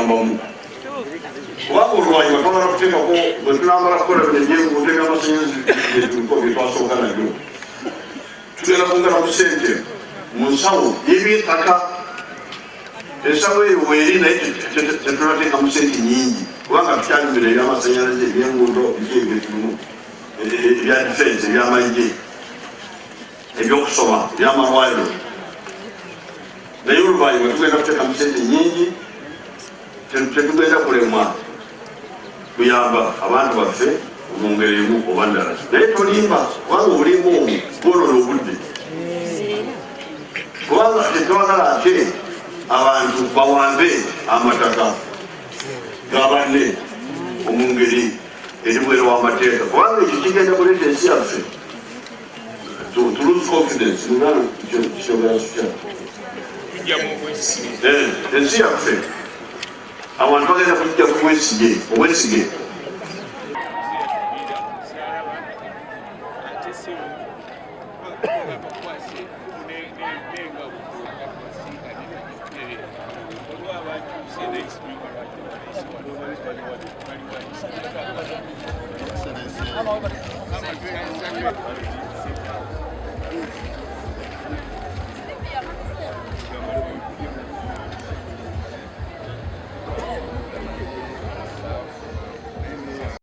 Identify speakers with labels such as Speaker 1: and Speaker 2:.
Speaker 1: bamu kubanga oluvannyuma twagala kuteekako bwe tunambala kukola byenyenguudo ebyamasannyalaze byetwasooka nabyo tugenda kwongera mu sente mu nsawo y'eby'ettaka ensawo eyo weeri naye tetunateekamu sente nyingi kubanga tukyalimbira ebyamasannyalaze ebyenguudo byebyetulumu ebya difensi ebyamagye ebyokusoma ebyamalwaliro naye oluvannyuma tugenda kuteekamu sente nyingi tetugenda kulemwa kuyamba abantu baffe mu ngeri emu oba ndala naye tolimba kubanga obulimba obwo bwolona obudde kubanga tetwagala ate abantu bawambe amataka gabanne omu ngeri eri bwere w'amateeka kubanga ekyo kigenda kuleeta ensi yaffe to lose confidence mugano kikyogera kitya ensi yaffe abantu bagenda kujja ku obwesige
Speaker 2: Excellency.